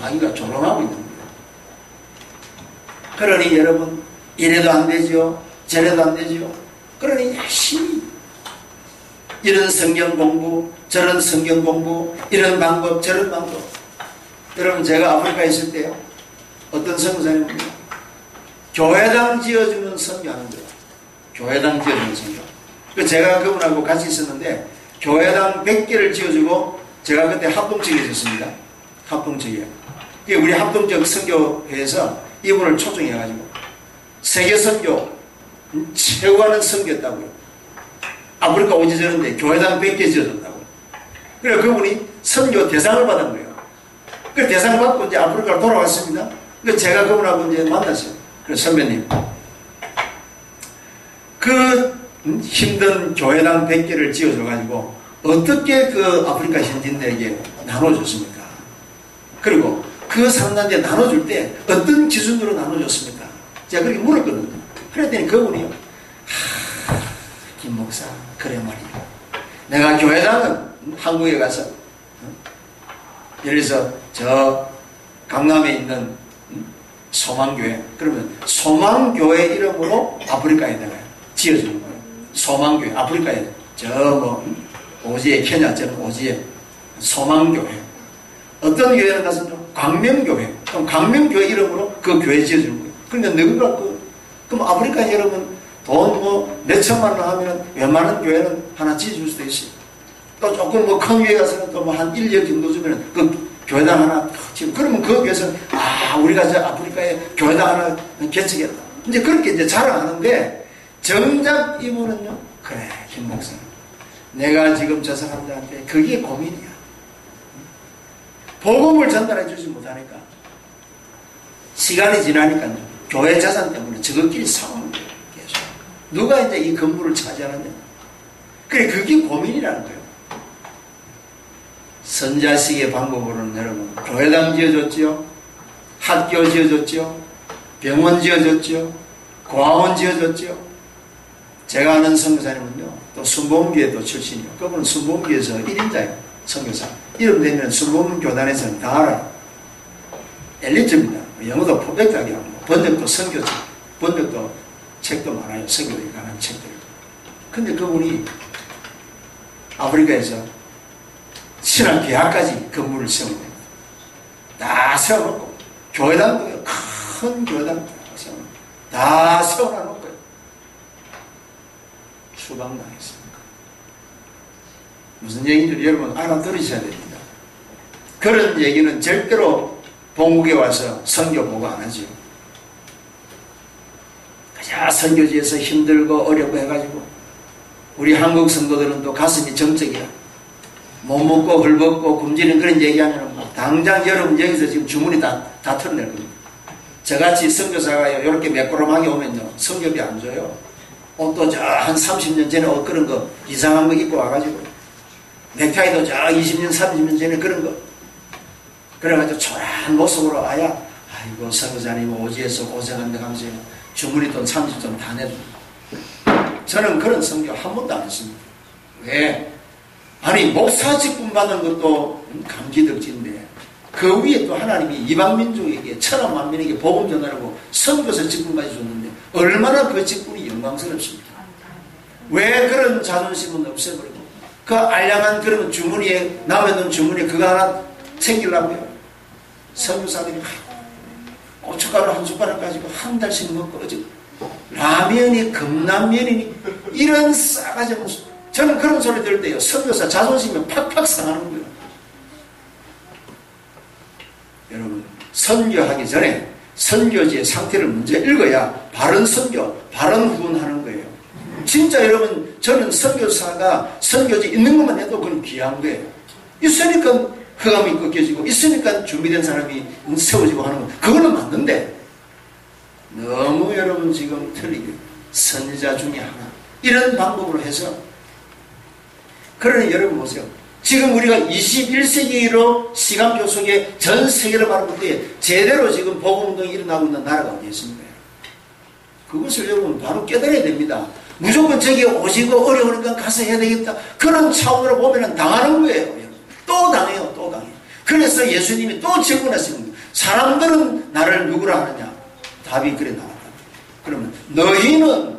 마귀가 조롱하고 있는 거예요. 그러니 여러분 이래도 안 되죠. 저래도 안 되죠. 그러니 열심히 이런 성경 공부 저런 성경 공부 이런 방법 저런 방법. 여러분 제가 아프리카에 있을 때요 어떤 선교사님입니다. 교회당 지어주는 선교하는 거예요. 교회당 지어주는 선교. 제가 그분하고 같이 있었는데 교회당 100개를 지어주고 제가 그때 합동측에 있었습니다. 합동측에. 우리 합동적 선교회에서 이분을 초청해가지고 세계 선교 최고하는 선교였다고요. 아프리카 오지 저는데 교회당 100개 지어줬다고. 그래서 그분이 선교 대상을 받은 거예요. 그 대상을 받고 이제 아프리카로 돌아왔습니다. 그래서 제가 그분하고 이제 만났어요. 그래서 선배님, 그 힘든 교회당 100개를 지어줘가지고 어떻게 그 아프리카 현지인들에게 나눠줬습니까? 그리고 그 사람들한테 나눠줄 때 어떤 기준으로 나눠줬습니까? 제가 그렇게 물었거든요. 그랬더니 그분이요. 김 목사, 그래 말이야. 내가 교회당은 한국에 가서 예를 들어서 저 강남에 있는 소망교회 그러면 소망교회 이름으로 아프리카에다가 지어주는 거예요. 소망교회 아프리카에 저 뭐 오지에 케냐 저는 오지에 소망교회 어떤 교회는 가서 광명교회 그럼 광명교회 이름으로 그 교회 지어주는 거예요. 그러니까 누구가 그럼 아프리카 여러분 돈 뭐 몇천만 원 하면 웬만한 교회는 하나 지어줄 수도 있어요. 또 조금 뭐 큰 교회 가서는 또 뭐 한 1년 정도 주면 그 교회당 하나 지금 그러면 그 교회에서 우리가 저 아프리카에 교회당 하나 개척했다. 이제 그렇게 이제 자랑하는데 정작 이분은요 그래 김 목사 내가 지금 저 사람들한테 그게 고민이야. 복음을 전달해 주지 못하니까 시간이 지나니까 교회 자산 때문에 저것끼리 싸우는 거예요. 계속. 누가 이제 이 건물을 차지하느냐. 그래, 그게 고민이라는 거예요. 선자식의 방법으로는 여러분, 교회당 지어줬지요, 학교 지어줬지요, 병원 지어줬지요, 고아원 지어줬지요. 제가 아는 선교사님은요, 또 순복음교회 또 출신이요. 그분은 순복음교회에서 1인자예요, 선교사. 이름 되면 순복음 교단에서는 다 알아요. 엘리트입니다. 영어도 퍼펙트하게 하고, 번역도 선교책, 번역도 책도 많아요. 선교에 관한 책들. 근데 그분이 아프리카에서 신학 계약까지 건물을 세우고 다 세워놓고, 교회당도 큰 교회당 다 세워놓고 추방당했습니다. 무슨 얘기인지 여러분 알아들으셔야 됩니다. 그런 얘기는 절대로 본국에 와서 선교 보고 안 하죠. 그냥 선교지에서 힘들고 어렵고 해가지고 우리 한국 성도들은 또 가슴이 정적이야. 못 먹고 헐벗고 굶지는 그런 얘기하면 뭐 당장 여러분 여기서 지금 주문이 다 털어낼 겁니다. 저같이 선교사가 이렇게 매끄러하게 오면요 선교비 안 줘요. 옷도 저 한 30년 전에 옷 그런 거 이상한 거 입고 와가지고 넥타이도 저 20년 30년 전에 그런 거 그래가지고 초라한 모습으로 아야 아이고 선교사님 오지에서 고생한다 하면서 주문이 돈 30돈 다 내줍니다. 저는 그런 선교 한 번도 안 했습니다. 왜? 아니 목사 직분 받는 것도 감기덕지인데 그 위에 또 하나님이 이방민족에게 천하만민에게 복음 전하라고 선교사 직분까지 줬는데 얼마나 그 직분이 영광스럽습니까? 왜 그런 자존심은 없애버리고 그 알량한 그런 주머니에 남아있는 주머니에 그거 하나 챙기려고요. 선교사들이 고춧가루 한 숟가락 가지고 한 달씩 먹고 어제 라면이 금남면이니 이런 싸가지 없는 저는 그런 소리 들을 때요 선교사 자존심이 팍팍 상하는 거예요. 여러분 선교하기 전에 선교지의 상태를 먼저 읽어야 바른 선교, 바른 후원하는 거예요. 진짜 여러분 저는 선교사가 선교지 있는 것만 해도 그건 귀한 거예요. 있으니까 흑암이 꺾여지고 있으니까 준비된 사람이 세워지고 하는 거 그거는 맞는데 너무 여러분 지금 틀리게 선지자 중에 하나 이런 방법으로 해서 그러니 여러분 보세요. 지금 우리가 21세기로 시간표 속에 전 세계를 바라볼 때 제대로 지금 복음운동이 일어나고 있는 나라가 어디 있습니까? 그것을 여러분 바로 깨달아야 됩니다. 무조건 저기 오시고 어려우니까 가서 해야 되겠다. 그런 차원으로 보면 당하는 거예요. 또 당해요. 또 당해요. 그래서 예수님이 또 질문하시는 거예요. 사람들은 나를 누구라 하느냐? 답이 그래 나왔다. 그러면 너희는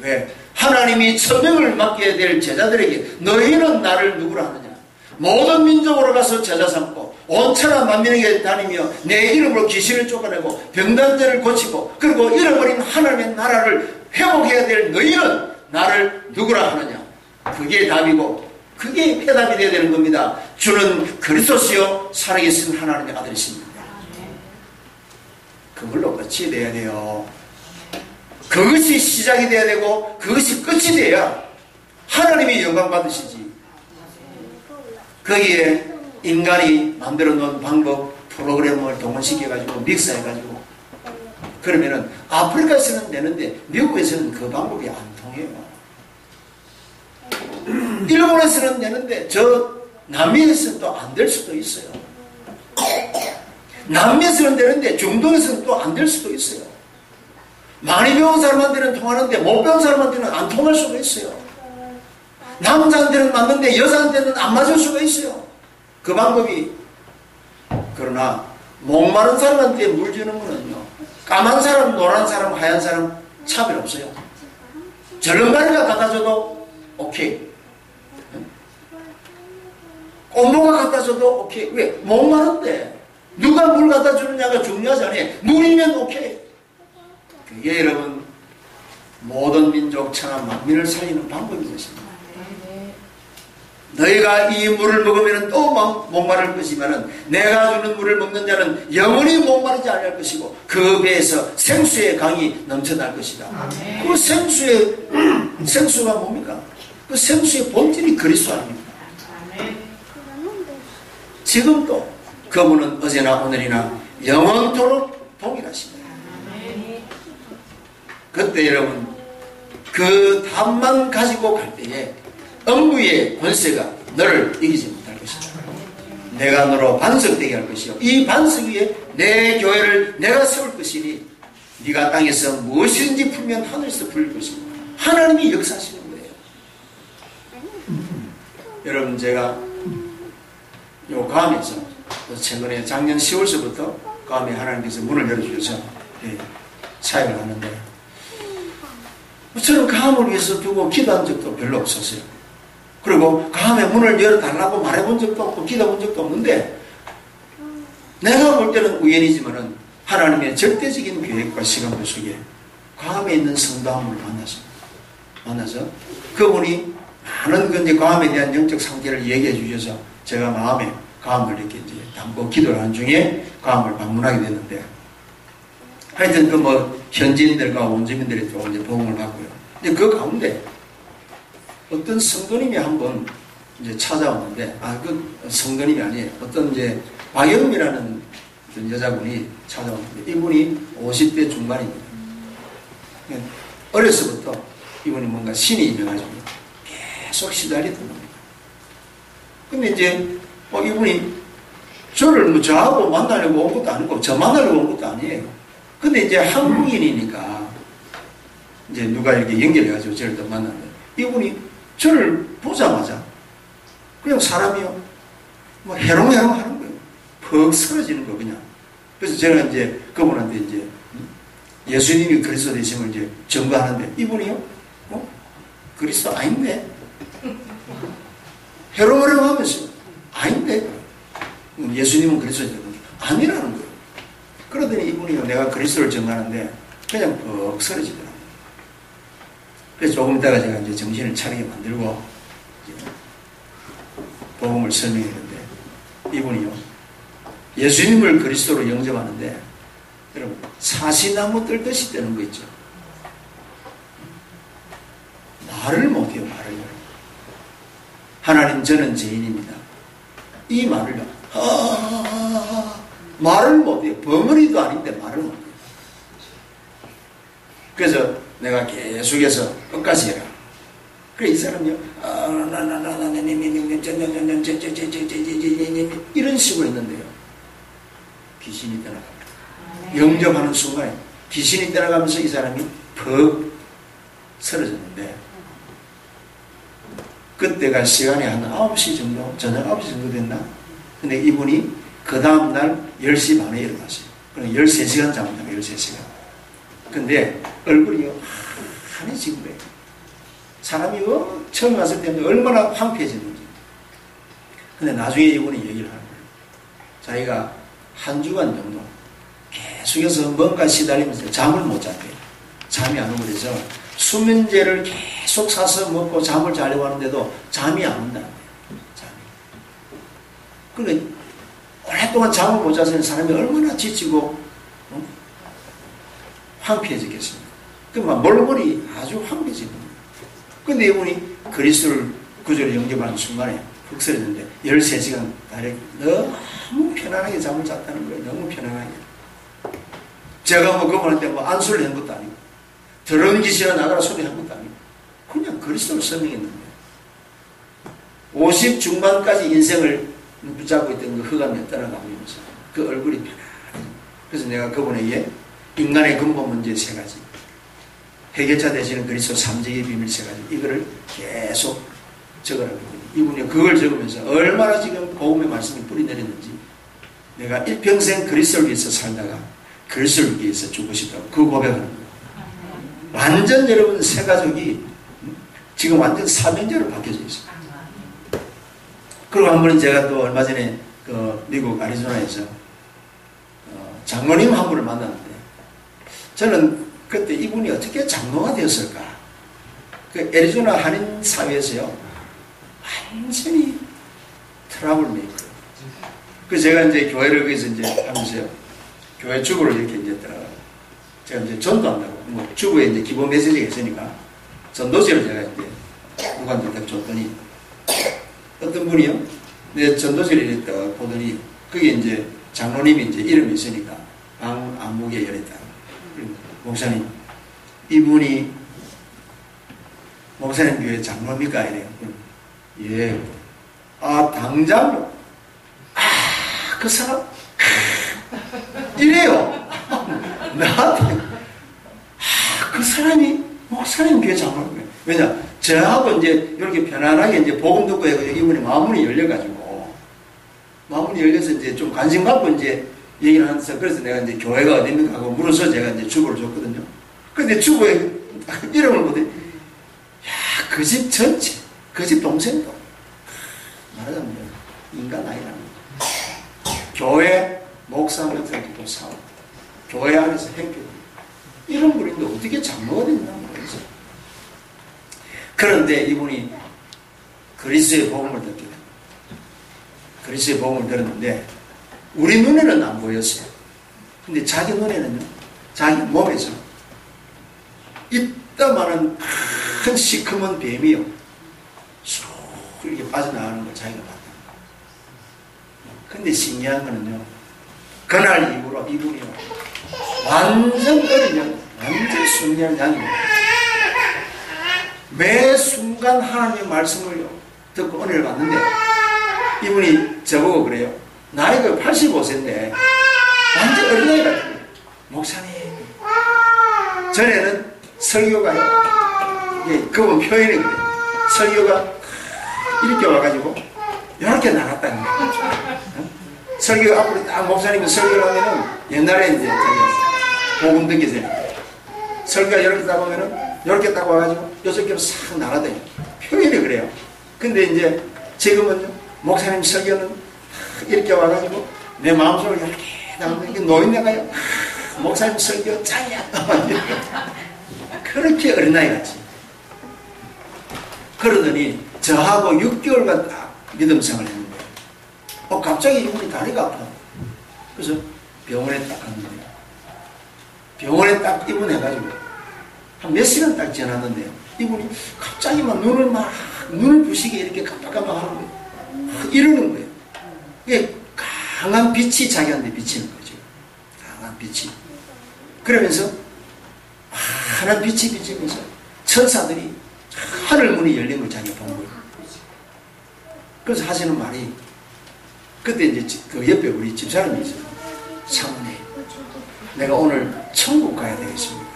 왜? 하나님이 천명을 맡겨야 될 제자들에게 너희는 나를 누구라 하느냐? 모든 민족으로 가서 제자 삼고 온 천하 만민에게 다니며 내 이름으로 귀신을 쫓아내고 병단자를 고치고 그리고 잃어버린 하나님의 나라를 회복해야 될 너희는 나를 누구라 하느냐? 그게 답이고 그게 해답이 되어야 되는 겁니다. 주는 그리스도시요 살아계신 하나님의 아들이십니다. 그걸로 끝이 돼야 돼요. 그것이 시작이 돼야 되고 그것이 끝이 돼야 하나님이 영광 받으시지. 거기에 인간이 만들어 놓은 방법 프로그램을 동원시켜가지고 믹스해가지고 그러면은 아프리카에서는 되는데 미국에서는 그 방법이 안 통해요. 일본에서는 되는데 저 남미에서는 또 안 될 수도 있어요. 남미에서는 되는데 중동에서는 또 안 될 수도 있어요. 많이 배운 사람한테는 통하는데 못 배운 사람한테는 안 통할 수가 있어요. 남자한테는 맞는데 여자한테는 안 맞을 수가 있어요. 그 방법이. 그러나 목마른 사람한테 물 주는 거는요 까만 사람, 노란 사람, 하얀 사람 차별 없어요. 절름발이가 갖다 줘도 오케이. 꽃모가 갖다 줘도 오케이. 왜? 목마른데 누가 물 갖다 주느냐가 중요하지 않아요. 물이면 오케이. 그게 여러분 모든 민족 천하 만민을 살리는 방법이 것입니다. 너희가 이 물을 먹으면 또 목마를 것이면 내가 주는 물을 먹는 자는 영원히 목마르지 않을 것이고 그 배에서 생수의 강이 넘쳐날 것이다. 그 생수가 뭡니까? 그 생수의 본질이 그리스도 아닙니까? 지금도 그분은 어제나 오늘이나 영원토록 동일하십니다. 그때 여러분 그 답만 가지고 갈 때에 음부의 권세가 너를 이기지 못할 것이다. 내가 너로 반석되게 할 것이요 이 반석 위에 내 교회를 내가 세울 것이니 네가 땅에서 무엇이든지 풀면 하늘에서 풀릴 것입니다. 하나님이 역사하시는 거예요. 여러분 제가 요 감에서 최근에 작년 10월서부터 감에 하나님께서 문을 열어주셔서 사역을 하는데 저는 감을 위해서 두고 기도한 적도 별로 없었어요. 그리고 감에 문을 열어달라고 말해본 적도 없고 기도해본 적도 없는데 내가 볼 때는 우연이지만은 하나님의 절대적인 계획과 시간표 속에 감에 있는 성도 한 분을 만나서 그분이 많은 그 이제 감에 대한 영적 상태를 얘기해 주셔서 제가 마음에 감을 이렇게 이제 담고 기도를 하는 중에 감을 방문하게 됐는데 하여튼 그 뭐 현지인들과 원주민들이 또 이제 복음을 받고요. 이제 그 가운데 어떤 성도님이 한번 이제 찾아왔는데 그 성도님이 아니에요. 어떤 이제 박영미라는 어떤 여자분이 찾아왔는데 이분이 50대 중반입니다. 어려서부터 이분이 뭔가 신이 임해가지고 계속 시달리던 겁니다. 근데 이제 이분이 저를 뭐 저하고 만나려고 온 것도 아니고 저 만나려고 온 것도 아니에요. 근데 이제 한국인이니까 이제 누가 이렇게 연결해가지고 저를 또 만났는데 이분이 저를 보자마자 그냥 사람이요 뭐 해롱해롱 하는 거예요. 퍽 쓰러지는 거 그냥. 그래서 제가 이제 그분한테 이제 예수님이 그리스도 되심을 이제 증거하는데 이분이요 그리스도 아닌데 해롱해롱 하면서 아닌데 예수님은 그리스도 되는 아니라는 거예요. 그러더니 이분이요 내가 그리스도를 증거하는데 그냥 퍽 쓰러지더라고요. 그래서 조금 있다가 제가 이제 정신을 차리게 만들고 복음을 설명했는데 이분이요 예수님을 그리스도로 영접하는데 여러분 사시나무 뜰듯이 뜨는 거 있죠. 말을 못해요. 말을. 하나님 저는 죄인입니다. 이 말을요 말을 못해요. 벙어리도 아닌데 말을 못해요. 그래서 내가 계속해서 끝까지 해라. 그래 이 사람이요 이런 식으로 했는데요 귀신이 떠나갑니다. 영접하는 순간에 귀신이 떠나가면서 이 사람이 퍽 쓰러졌는데 그때가 시간이 한 9시 정도 저녁 9시 정도 됐나. 근데 이분이 그 다음날 10시 반에 일어났어요. 그럼 13시간 잠을 자고 13시간. 근데 얼굴이요 환해진 거예요. 사람이 처음 왔을 때는 얼마나 황폐해졌는지. 근데 나중에 이분이 얘기를 하는 거예요. 자기가 한 주간 정도 계속해서 뭔가 시달리면서 잠을 못 잤대요. 잠이 안 오고 그래서 수면제를 계속 사서 먹고 잠을 자려고 하는데도 잠이 안 온다는 거예요. 잠이. 그러니까 오랫동안 잠을 못 자서 사람이 얼마나 지치고 황폐해졌겠습니까? 그러면 몰골이 아주 황폐해진 겁니다. 근데 이분이 그리스도를 구주로 영접하는 순간에 훅 쓰러졌는데 13시간 달에 너무 편안하게 잠을 잤다는 거예요. 너무 편안하게. 제가 뭐 그분한테 뭐 안수를 한 것도 아니고 더러운 짓이나 나가라 소리 한 것도 아니고 그냥 그리스도를 설명했는데 50 중반까지 인생을 붙잡고 있던 그 흑암에 떠나가면서 그 얼굴이 편안해. 그래서 내가 그분에게 인간의 근본 문제 3가지 해결자 되시는 그리스도 3제의 비밀 3가지 이거를 계속 적으라고 이분이 그걸 적으면서 얼마나 지금 복음의 말씀이 뿌리내렸는지 내가 일평생 그리스도를 위해서 살다가 그리스도를 위해서 죽고 싶다고 그 고백하는 거예요. 완전 여러분 새 가족이 지금 완전 사명제로 바뀌어져 있어요. 그리고 한 번은 제가 또 얼마 전에 그 미국 애리조나에서 장로님 한 분을 만났는데 저는 그때 이분이 어떻게 장로가 되었을까? 그 애리조나 한인 사회에서요 완전히 트러블 메이커. 그래서 제가 이제 교회를 거기서 이제 하면서요 교회 주부를 이렇게 이제 들어가요. 제가 이제 전도한다고 뭐 주부에 이제 기본 메시지가 있으니까 전도지를 제가 이제 누구한테 딱 줬더니 어떤 분이요 내 전도지를 이렇게 보더니 그게 이제 장로님이 이제 이름이 있으니까 방 안목에 열렸다. 목사님, 이분이 목사님 교회 장로입니까? 이래요. 예. 아, 당장요? 아, 그 사람? 이래요. 나한테. 아, 그 사람이 목사님 교회 장로입니다. 왜냐? 저하고 이제 이렇게 편안하게 이제 복음 듣고 해서 이분이 마음문이 열려가지고, 마음문이 열려서 이제 좀 관심 갖고 이제 얘기를 하면서, 그래서 내가 이제 교회가 어디입니까? 하고 물어서 제가 이제 주보를 줬거든요. 근데 주보에 이름을 보더니, 야, 그 집 전체, 그 집 동생도, 말하자면 인간 아니라는 거야. 교회 목사님들도 사고, 교회 안에서 행패, 이런 분인데 어떻게 장로가 됐나 모르겠어요. 그런데 이분이 그리스도의 복음을 듣게 됩니다. 그리스도의 복음을 들었는데 우리 눈에는 안 보였어요. 근데 자기 눈에는요, 자기 몸에서 이따만한 큰 시커먼 뱀이요, 쑥 이렇게 빠져나가는 걸 자기가 봤다. 근데 신기한 거는요, 그날 이후로 이분이요, 완전 어린 양, 완전 순리한 양입니다. 매 순간 하나님의 말씀을 듣고 은혜를 받는데, 이분이 저보고 그래요. 나이가 85세인데 완전 어린아이 같아요. 목사님, 전에는 설교가요, 예, 그분 표현이 그래요. 설교가 이렇게 와가지고 이렇게 나갔다는 거예요. 설교 앞으로 딱 목사님이 설교를 하면은, 옛날에 이제 복음 듣기 전에 설교가 이렇게 딱 오면은 이렇게 딱 와가지고 요쪽으로 싹 나가다니, 표현이 그래요. 근데 이제 지금은요, 목사님 설교는 이렇게 와가지고 내 마음속으로 이렇게 나가면 이게 노인네가요, 목사님 설교 짱이야. 그렇게 어린아이 같이 그러더니 저하고 6개월간 딱 믿음 생활을 했는데, 갑자기 이분이 다리가 아파. 그래서 병원에 딱 갔는데, 병원에 딱 입원해가지고 한 몇 시간 딱 지났는데요, 이분이 갑자기 막 눈을 부시게 이렇게 깜빡깜빡 하는 거예요. 이러는 거예요. 이게 강한 빛이 자기한테 비치는 거죠. 강한 빛이. 그러면서 환한 빛이 비치면서 천사들이 하늘 문이 열린 걸 자기가 본 거예요. 그래서 하시는 말이, 그때 이제 그 옆에 우리 집사람이 있어요. 사모님, 내가 오늘 천국 가야 되겠습니다.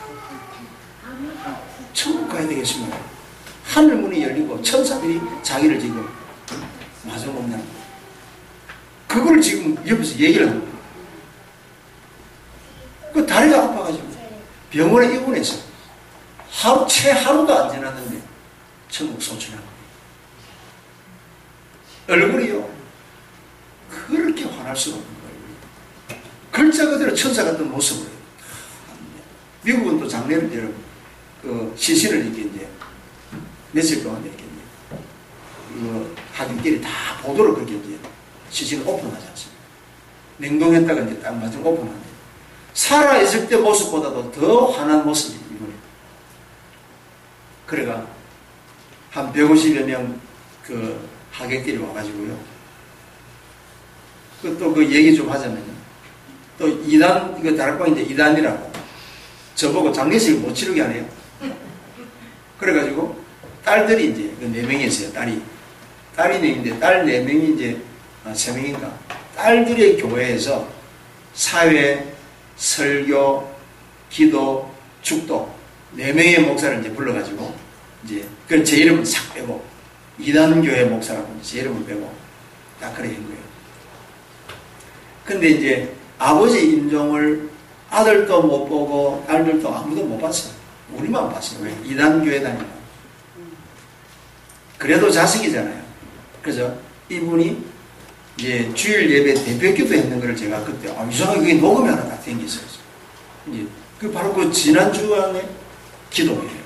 천국 가야 되겠습니다. 하늘 문이 열리고 천사들이 자기를 지금 마주 본다는 거예요. 그걸 지금 옆에서 얘기를 하는 거예요. 그 다리가 아파가지고 병원에 입원해서 채 하루도 안 지났는데 천국 소천한 거예요. 얼굴이요, 그렇게 환할 수가 없는 거예요. 글자 그대로 천사 같은 모습으로. 미국은 또 장례를 여러분, 그 시신을 이렇게 이제 며칠 동안 이렇게 하객들이 다 보도록 그렇게 이제 시신을 오픈하지 않습니다. 냉동했다가 이제 딱 마중 오픈하는데, 살아있을 때 모습보다도 더 환한 모습이 이번에. 그래가 한 150여 명 그 하객들이 와가지고요. 또 그 얘기 좀 하자면요. 또 2단, 이거 다락방인데 2단이라고. 저보고 장례식을 못 치르게 하네요. 그래가지고 딸들이 이제 그 4명이 있어요. 딸이 4명인데 딸 4명이 이제 3명인가. 딸들의 교회에서 사회, 설교, 기도, 축도 4명의 목사를 이제 불러가지고 이제 그 제 이름은 싹 빼고 2단 교회 목사라고 제 이름을 빼고 딱 그래 한 거예요. 근데 이제 아버지 임종을 아들도 못 보고 딸들도 아무도 못 봤어요. 우리만 봤어요. 왜? 2단 교회 다니고. 그래도 자식이잖아요. 그래서 이분이 이제 주일 예배 대표 기도했는 거를 제가 그때 이상하게 그게 녹음이 하나 딱 생겼어요. 이제 그 바로 그 지난주 안에 기도예요.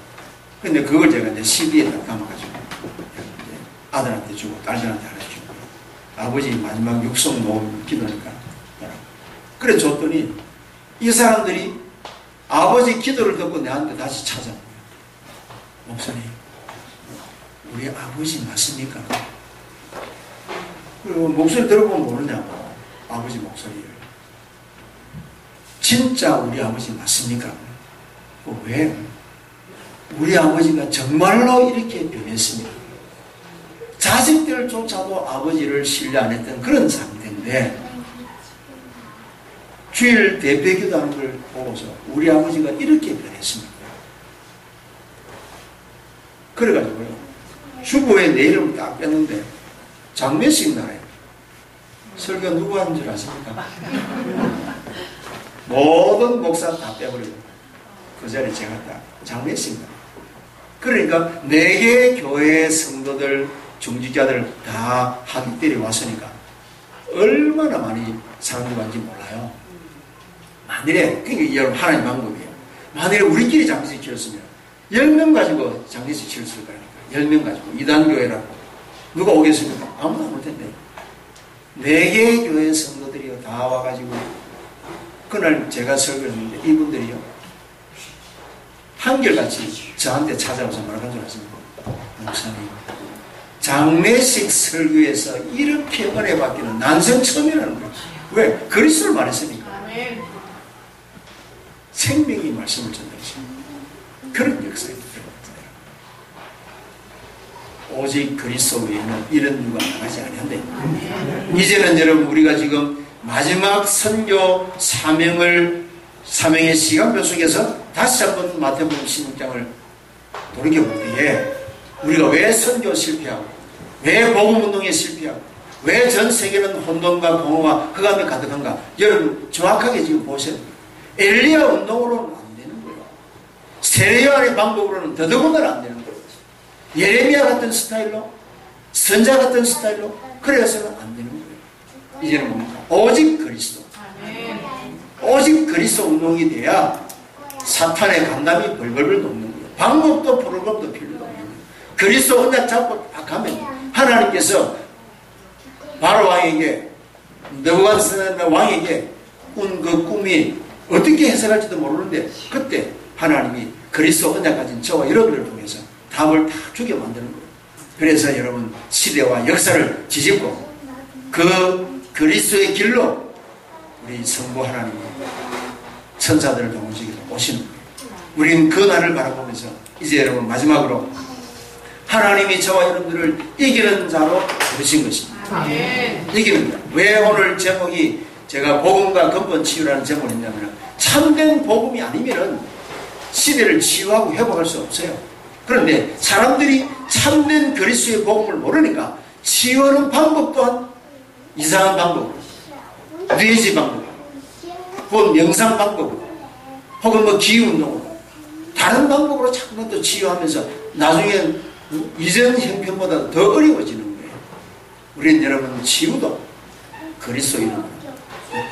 근데 그걸 제가 이제 CD에 딱 담아가지고 아들한테 주고 딸들한테 하나 주고, 아버지 마지막 육성 녹음 기도니까. 그래 줬더니 이 사람들이 아버지 기도를 듣고 내한테 다시 찾아온 거예요. 목사님, 우리 아버지 맞습니까? 그리고 목소리 들어보면 모르냐고. 아버지 목소리예요. 진짜 우리 아버지 맞습니까? 왜? 우리 아버지가 정말로 이렇게 변했습니다. 자식들조차도 아버지를 신뢰 안 했던 그런 상태인데 주일 대배기도하는 걸 보고서 우리 아버지가 이렇게 변했습니다. 그래가지고요, 주보에 내 이름을 딱 뺐는데 장례식 날에 설교 누구 하는 줄 아십니까? 모든 목사 다 빼버리고 그 자리에 제가 딱 장례식 날. 그러니까 4개 교회 성도들 중직자들 다 한국들이 왔으니까 얼마나 많이 사람들이 왔는지 몰라요. 만일에, 그게 여러분 하나님 방법이에요. 만일에 우리끼리 장례식 치렀으면 10명 가지고 장례식 치렀을 거니까 10명 가지고 이단교회라고 누가 오겠습니까? 아무도 안 올 텐데 4개 교회 성도들이 다 와가지고 그날 제가 설교를 했는데 이분들이요 한결같이 저한테 찾아와서 뭐라고 한 줄 아십니까? 목사님, 장례식 설교에서 이렇게 은혜 받기는 난생 처음이라는 거예요. 왜? 그리스도를 말했으니까. 생명이 말씀을 전달하십니다. 그런 역사입니다. 오직 그리스도 외에는 이런 누가 나가지 아니한대. 이제는 여러분 우리가 지금 마지막 선교 사명의 시간표 속에서 다시 한번 마태복음 16장을 돌이켜볼 때에 우리가 왜 선교 실패하고 왜 복음운동에 실패하고 왜 전 세계는 혼돈과 공허와 흑암이 가득한가? 여러분 정확하게 지금 보세요. 엘리야 운동으로는 안 되는 거예요. 세례요한의 방법으로는 더더군다나 안 되는 거예요. 예레미야 같은 스타일로, 선자 같은 스타일로 그래서는 안 되는 거예요. 이제는 뭡니까? 오직 그리스도. 오직 그리스도 운동이 돼야 사탄의 감담이 벌벌벌 녹는 거예요. 방법도 프로그램도 필요도 없는 거예요. 그리스도 혼자 잡고 딱 가면 하나님께서 바로 왕에게 느부갓네살 왕에게 꾼 그 꿈이 어떻게 해석할지도 모르는데 그때 하나님이 그리스도 혼자 가진 저와 여러분을 통해서 답을 다 주게 만드는 거예요. 그래서 여러분 시대와 역사를 뒤집고 그 그리스도의 길로 우리 성부 하나님이 천사들을 동원시키러 오시는 거예요. 우리는 그 날을 바라보면서 이제 여러분 마지막으로 하나님이 저와 여러분들을 이기는 자로 부르신 것입니다. 이기는 자. 왜 오늘 제목이 제가 복음과 근본 치유라는 제목을 했냐면 참된 복음이 아니면 시대를 치유하고 회복할 수 없어요. 그런데 사람들이 참된 그리스도의 복음을 모르니까 치유하는 방법 또한 이상한 방법, 뇌지 방법, 혹은 명상 방법, 혹은 뭐 기운동으로 다른 방법으로 자꾸만 또 치유하면서 나중에 이전 형편보다 더 어려워지는 거예요. 우리는 여러분 치유도 그리스도 이름으로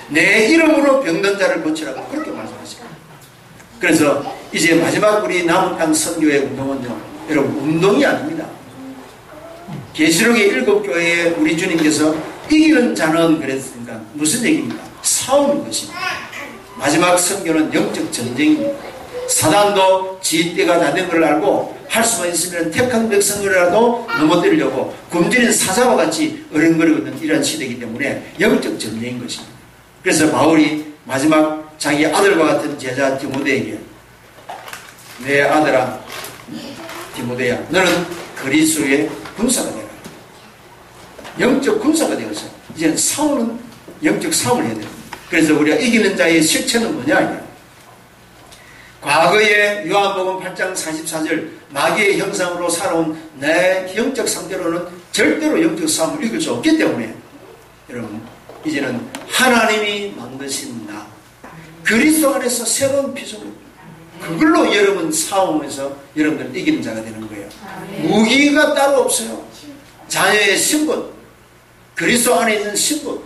내 이름으로 병든 자를 고치라고 그렇게 말씀하십니다. 그래서 이제 마지막 우리 남은 땅 선교의 운동은요, 여러분 운동이 아닙니다. 계시록의 7교회에 우리 주님께서 이기는 자는 그랬으니까 무슨 얘기입니까? 싸우는 것입니다. 마지막 선교는 영적 전쟁입니다. 사단도 지 때가 다 된 걸 알고 할 수만 있으면 택한 백성이라도 넘어뜨리려고 굶주린 사자와 같이 어른거리고 있는 이러한 시대이기 때문에 영적 전쟁인 것입니다. 그래서 바울이 마지막 자기 아들과 같은 제자 디모데에게 내 아들아 디모데야 너는 그리스도의 군사가 되라. 영적 군사가 되어서 이제 싸우는 영적 싸움을 해야 됩니다. 그래서 우리가 이기는 자의 실체는 뭐냐? 과거에 요한복음 8장 44절 마귀의 형상으로 살아온 내 영적 상태로는 절대로 영적 싸움을 이길 수 없기 때문에 여러분 이제는 하나님이 만드신 나 그리스도 안에서 새로운 피조물 그걸로 여러분 싸움에서 여러분들 이기는 자가 되는 거예요. 무기가 따로 없어요. 자녀의 신분, 그리스도 안에 있는 신분,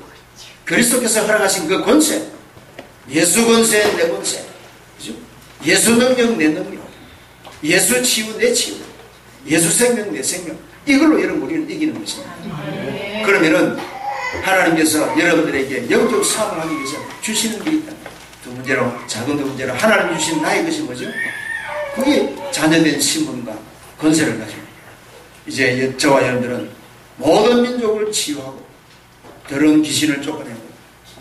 그리스도께서 허락하신 그 권세, 예수 권세 내 권세, 그죠? 예수 능력 내 능력, 예수 치유 내 치유, 예수 생명 내 생명, 이걸로 여러분 우리는 이기는 것입니다. 그러면은 하나님께서 여러분들에게 영적 싸움을 하기 위해서 주시는 게 있다. 두 문제로, 작은 두 문제로 하나님 주신 나의 것이 뭐죠? 그게 자녀된 신분과 권세를 가지고 이제 저와 여러분들은 모든 민족을 치유하고 더러운 귀신을 쫓아내고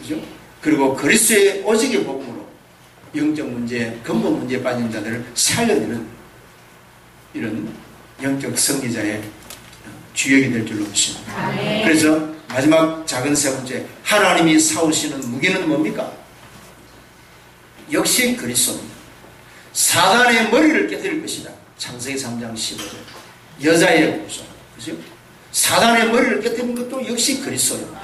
그죠? 그리고 그리스도의 오직의 복음으로 영적 문제, 근본 문제에 빠진 자들을 살려내는 이런 영적 승리자의 주역이 될 줄로 믿습니다. 그래서 마지막 작은 세 번째, 하나님이 사오시는 무기는 뭡니까? 역시 그리스도입니다. 사단의 머리를 깨뜨릴 것이다. 창세기 3장 15절. 여자의 구속. 그죠? 사단의 머리를 깨뜨리는 것도 역시 그리스도입니다.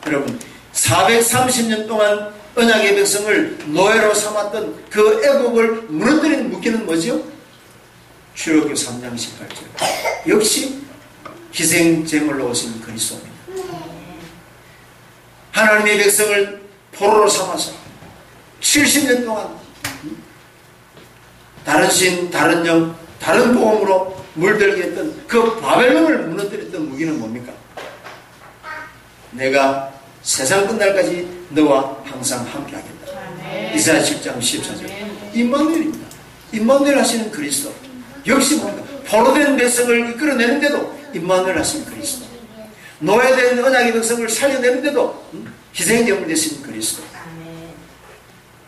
여러분, 430년 동안 언약의 백성을 노예로 삼았던 그 애국을 무너뜨리는 무기는 뭐죠? 출애굽기 3장 18절. 역시 희생제물로 오신 그리스도입니다. 하나님의 백성을 포로로 삼아서 70년 동안 다른 신, 다른 영, 다른 복음으로 물들게 했던 그 바벨론을 무너뜨렸던 무기는 뭡니까? 내가 세상 끝날까지 너와 항상 함께 하겠다. 이사야 10장 14절. 임마누엘입니다. 임마누엘 하시는 그리스도. 역시 뭡니까? 포로된 백성을 이끌어내는데도 임마누엘 하시는 그리스도. 노예된 언약의 백성을 살려내는데도 희생제물 되신 그리스도.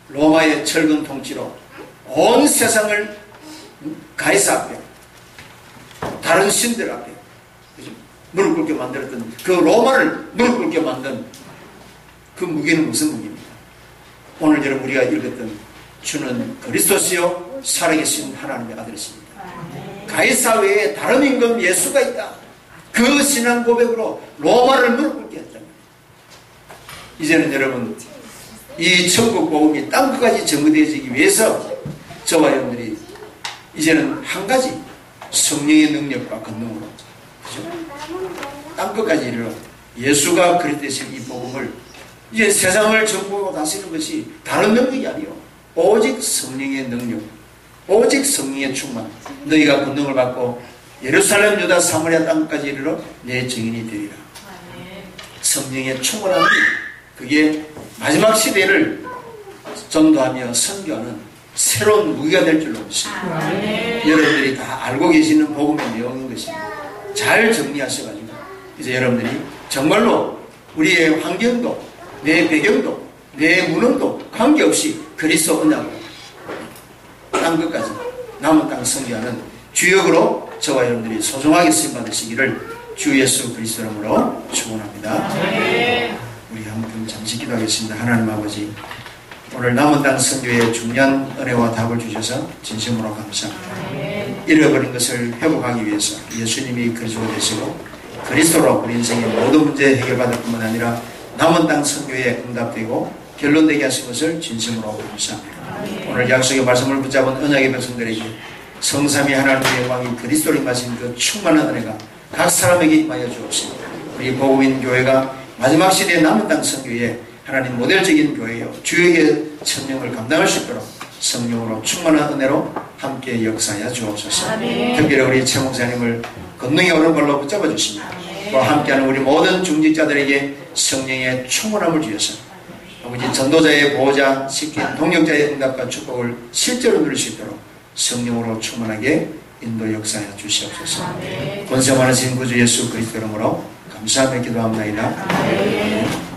로마의 철근 통치로 온 세상을 가이사 앞에, 다른 신들 앞에 무릎 꿇게 만들었던 그 로마를 무릎 꿇게 만든 그 무기는 무슨 무기입니까? 오늘 여러분 우리가 읽었던 주는 그리스도시요 살아계신 하나님의 아들이십니다. 가이사 외에 다른 임금 예수가 있다. 그 신앙 고백으로 로마를 무릎 꿇게 했단 말이에요. 이제는 여러분 이 천국 복음이 땅끝까지 전거되어지기 위해서 저와 여러분들이 이제는 한 가지 성령의 능력과 권능으로 땅끝까지 이르러 예수가 그리스도신 이 복음을 이제 세상을 정복하고 다스리는 것이 다른 능력이 아니요 오직 성령의 능력, 오직 성령의 충만. 너희가 권능을 받고 예루살렘, 유다, 사마리아 땅까지 이르러 내 증인이 되리라. 성령의 충만함이 그게 마지막 시대를 전도하며 선교하는 새로운 무기가 될 줄로 믿습니다. 여러분들이 다 알고 계시는 복음의 내용인 것입니다. 잘 정리하셔가지고 이제 여러분들이 정말로 우리의 환경도 내 배경도 내 문화도 관계없이 그리스도 언약으로 땅끝까지 남은 땅 선교하는 주역으로 저와 여러분들이 소중하게 쓰임받으시기를 주 예수 그리스도 이름으로 축원합니다. 우리 한번 잠시 기도하겠습니다. 하나님 아버지, 오늘 남은 땅 선교의 중요한 은혜와 답을 주셔서 진심으로 감사합니다. 잃어버린 것을 회복하기 위해서 예수님이 그리스도 되시고 그리스도로 우리 인생의 모든 문제 해결받을 뿐만 아니라 남은 땅 선교에 응답되고 결론되게 하신 것을 진심으로 감사합니다. 오늘 약속의 말씀을 붙잡은 언약의 백성들에게 성삼위 하나님의 영광이 그리스도를 임하신 그 충만한 은혜가 각 사람에게 임하여 주옵시고 우리 복음인 교회가 마지막 시대의 남은 땅 선교에 하나님 모델적인 교회요 주역의 천명을 감당할 수 있도록 성령으로 충만한 은혜로 함께 역사하여 주옵소서. 특별히 우리 최 목사님을 권능의 오른발로 붙잡아 주십니다. 그와 함께하는 우리 모든 중직자들에게 성령의 충만함을 주셔서 아버지 전도자의 보호자, 시킨 동역자의 응답과 축복을 실제로 누릴 수 있도록 성령으로 충만하게 인도 역사하여 주시옵소서. 권세 많으신 구주 예수 그리스도 이름으로 감사하며 기도합니다.